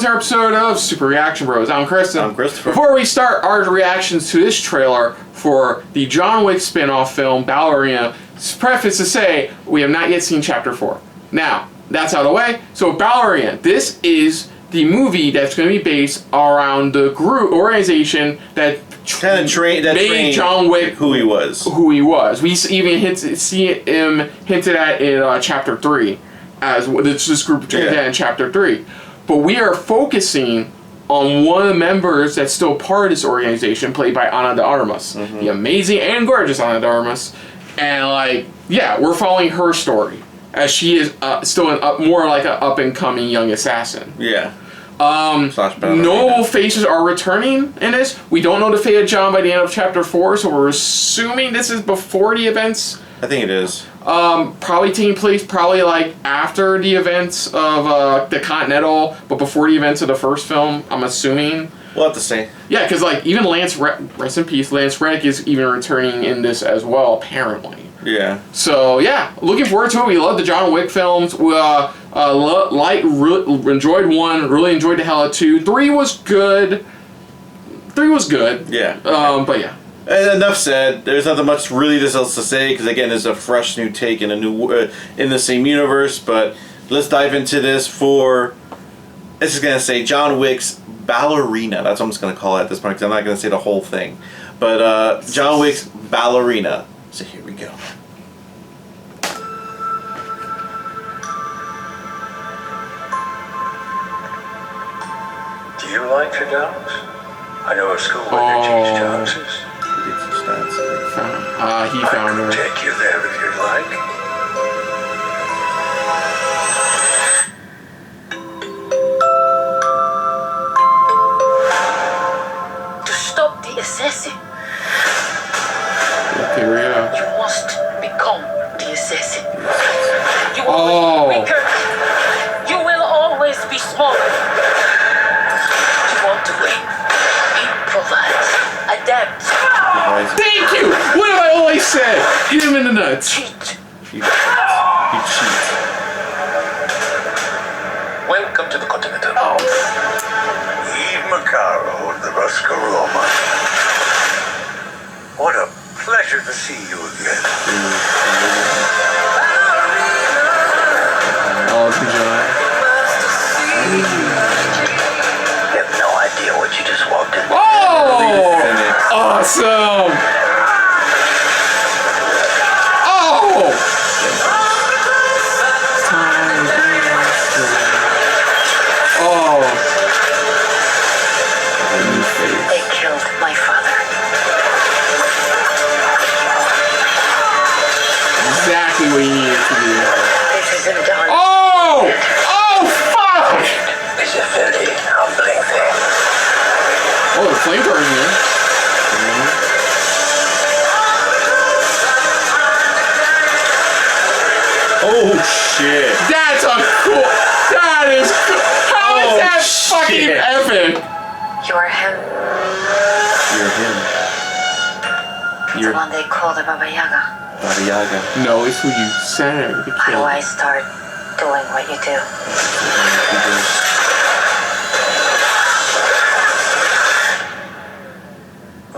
welcome to our episode of Super Reaction Bros. I'm Kristen. I'm Christopher. Before we start our reactions to this trailer for the John Wick spin-off film, Ballerina, preface to say, we have not yet seen Chapter 4. Now, that's out of the way. So, Ballerina, this is the movie that's going to be based around the organization that made John Wick who he was. We even see him hinted at in Chapter 3. As this group in Chapter 3. But we are focusing on one of the members that's still part of this organization, played by Ana de Armas. The amazing and gorgeous Ana de Armas. And, we're following her story. As she is still more like an up-and-coming young assassin. Yeah. No faces are returning in this. We don't know the fate of John by the end of Chapter 4, so we're assuming this is before the events. I think it is. Probably taking place after the events of the Continental, but before the events of the first film, I'm assuming. We'll have to see. Yeah, because even Lance, rest in peace, Lance Reddick is even returning in this as well, apparently. Yeah. So, yeah, looking forward to it. We love the John Wick films. We enjoyed 1, really enjoyed the hell out of 2. 3 was good. Yeah. But yeah. And enough said. There's nothing much really else to say because again, it's a fresh new take in a new in the same universe. But let's dive into this for. This is gonna say John Wick's Ballerina. That's what I'm just gonna call it at this point because I'm not gonna say the whole thing. But John Wick's Ballerina. So here we go. Do you like your dogs? I know a school where they teach dogs. He found her. I can take you there if you'd like. To stop the assassin, Here you must become the assassin. You will be weaker. You will always be smaller. You want to win. Improvise. Adapt. Thank you! What have I always said? Hit him in the nuts. Cheat. You cheat. Welcome to the Continental. Eve Macaro of the Roscaroma. What a pleasure to see you again. Oh, it's John. You have no idea what you just walked in. Oh! Awesome! Oh! Oh! They killed my father. Exactly what you needed to do. This isn't done. Oh! Oh, fuck! It's a very humbling thing. Oh, the flamethrower in here. Oh shit! That's a cool. That is cool. How is that fucking epic? You're him. You're him. The one they call the Baba Yaga. Baba Yaga. No, it's who you said to How do kill. I start doing what you do?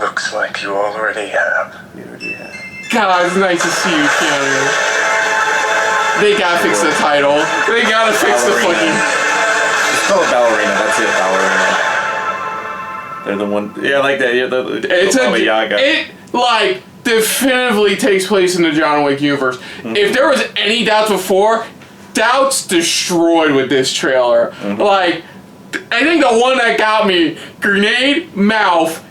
Looks like you already have. You already have. God, it's nice to see you, Keanu. They gotta fix the title. They gotta fix the fucking. Just call it Ballerina. That's it, Ballerina. They're the one. Yeah, I like that. Yeah, It's Baba Yaga. It definitively takes place in the John Wick universe. If there was any doubts before, doubts destroyed with this trailer. I think the one that got me: grenade, mouth,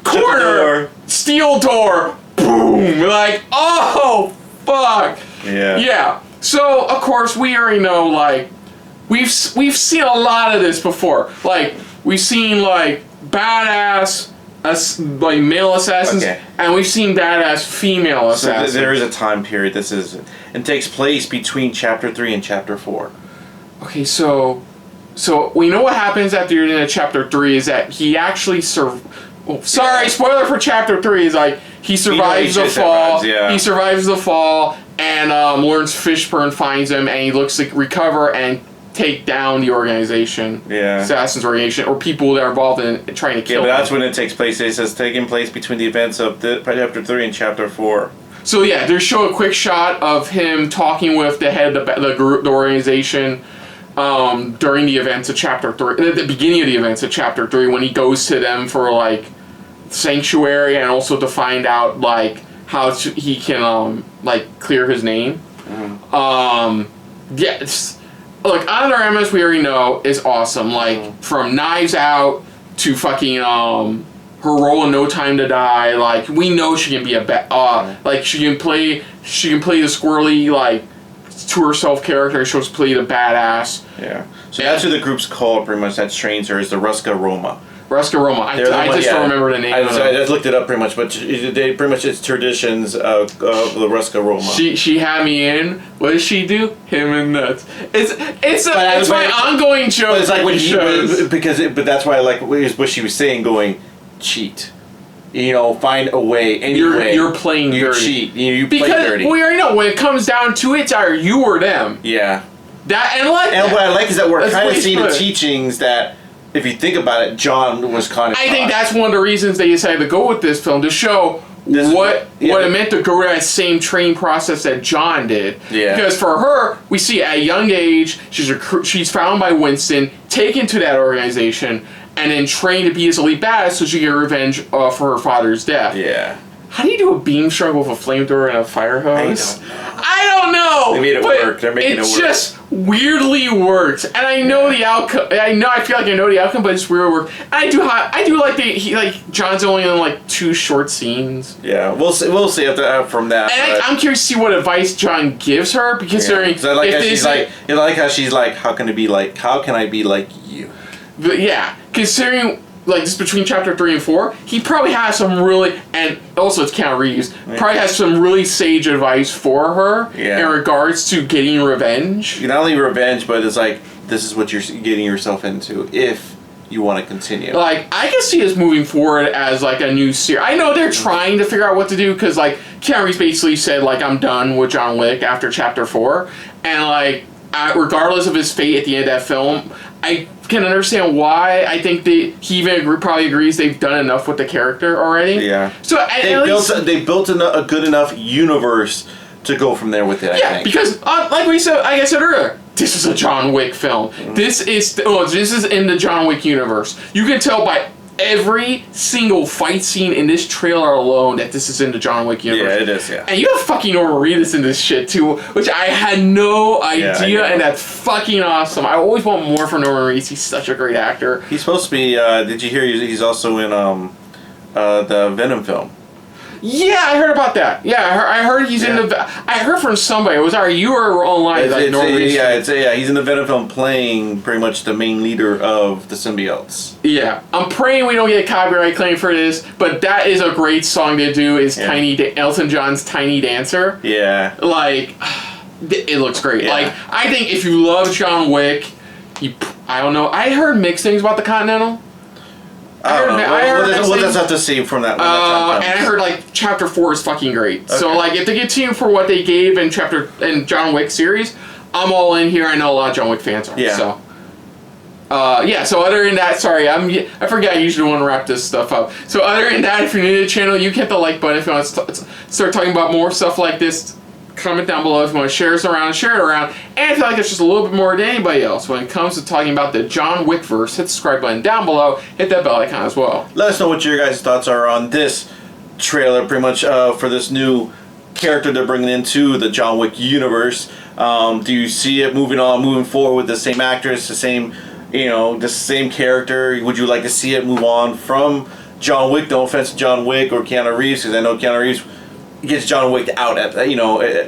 corner, steel door, boom! Oh fuck! Yeah. Yeah. So of course we already know. We've seen a lot of this before. We've seen badass male assassins, and we've seen badass female assassins. So there is a time period. This is, and takes place between Chapter 3 and Chapter 4. Okay, so we know what happens after you're in Chapter 3 is that he actually spoiler for Chapter 3 is he survives the fall. He survives the fall, and Lawrence Fishburne finds him, and he looks to recover and take down the organization, Yeah. Assassin's organization, or people that are involved in trying to kill Yeah, but that's them. when it takes place. It says taking place between the events of chapter 3 and chapter 4. So yeah, they show a quick shot of him talking with the head of the group, the organization, during the events of chapter 3, at the beginning of the events of chapter 3, when he goes to them for like sanctuary and also to find out like how he can like clear his name. Yeah, look, Ana de Armas, we already know, is awesome. Like from Knives Out to fucking her role in No Time to Die. Like we know she can be like she can play the squirrely like to herself character. She'll play the badass. Yeah. So that's who the group's called. Pretty much that trains her is the Ruska Roma. Ruska Roma. I just don't remember the name. I just looked it up pretty much, but they pretty much it's traditions of the Ruska Roma. She had me in. What does she do? Him and nuts. It's my ongoing joke. But it's like when but that's why I like what she was saying. Going cheat. You know, find a way. Anyway, you're playing you dirty. Cheat. You play dirty. We already know when it comes down to it, it's either you or them. Yeah. And what I like is that we're kind of seeing the it. teachings that, if you think about it, John was kind of. I think that's one of the reasons they decided to go with this film to show what it meant to go to that same training process that John did. Yeah. Because for her, we see at a young age, she's found by Winston, taken to that organization, and then trained to be his elite badass so she can get revenge for her father's death. Yeah. How do you do a beam struggle with a flamethrower and a fire hose? I don't know. They made it work. They're making it work. It just weirdly works, and I know the outcome. I feel like I know the outcome, but it's weird work. And I do like John's only in like 2 short scenes. Yeah, we'll see after from that. And I'm curious to see what advice John gives her because I like how she's like, how can I be like you? But yeah, considering. Like, just between chapter 3 and 4, he probably has some really, and also it's Keanu Reeves, probably has some really sage advice for her in regards to getting revenge. Not only revenge, but it's like, this is what you're getting yourself into if you want to continue. Like, I can see us moving forward as, like, a new series. I know they're trying to figure out what to do, because, like, Keanu Reeves basically said, like, I'm done with John Wick after chapter 4, and, like, regardless of his fate at the end of that film, I can understand why. I think he even probably agrees they've done enough with the character already. Yeah. So they built a good enough universe to go from there with it. Yeah, I think. because like I said earlier, this is a John Wick film. Mm-hmm. This is in the John Wick universe. You can tell by every single fight scene in this trailer alone that this is in the John Wick universe. Yeah, it is, yeah. And you have fucking Norman Reedus in this shit too, which I had no idea, and that's fucking awesome. I always want more from Norman Reedus. He's such a great actor. He's supposed to be, did you hear he's also in the Venom film? Yeah, I heard about that. Yeah, I heard he's in the. I heard from somebody. It was either you or online. He's in the Venom film playing pretty much the main leader of the symbiotes. Yeah, I'm praying we don't get a copyright claim for this, but that is a great song to do. Is Elton John's "Tiny Dancer"? Yeah, like it looks great. Yeah. Like I think if you love John Wick, I don't know. I heard mixed things about the Continental. I heard what does that have to say from that? And I heard like chapter 4 is fucking great. Okay. So like if they continue for what they gave in John Wick series, I'm all in here. I know a lot of John Wick fans are. Yeah. So. So other than that, sorry, I forget I usually want to wrap this stuff up. So other than that, if you're new to the channel, you hit the like button if you want to start talking about more stuff like this. Comment down below if you want to share it around. And if you like it's just a little bit more than anybody else when it comes to talking about the John Wick-verse, hit the subscribe button down below. Hit that bell icon as well. Let us know what your guys' thoughts are on this trailer, pretty much for this new character they're bringing into the John Wick universe. Do you see it moving forward with the same actress, the same character? Would you like to see it move on from John Wick? No offense to John Wick or Keanu Reeves, because I know Keanu Reeves gets John Wick out at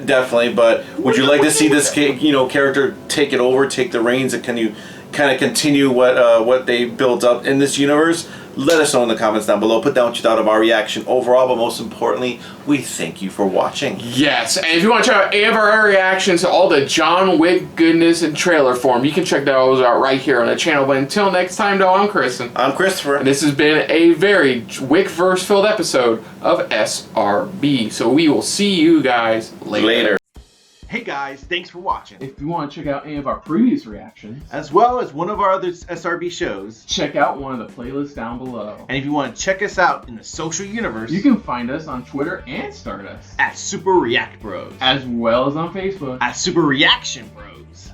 definitely, but would you like to see this character take it over, take the reins, and can you kind of continue what they built up in this universe? Let us know in the comments down below. Put down what you thought of our reaction overall, but most importantly, we thank you for watching. Yes, and if you want to check out any of our reactions to all the John Wick goodness in trailer form, you can check those out right here on the channel. But until next time, though, I'm Kristen. I'm Christopher. And this has been a very Wick-verse filled episode of SRB. So we will see you guys later. Hey guys, thanks for watching. If you want to check out any of our previous reactions, As well as one of our other SRB shows. check out one of the playlists down below. And if you want to check us out in the social universe, You can find us on Twitter and Stardust, at Super React Bros. as well as on Facebook. At Super Reaction Bros.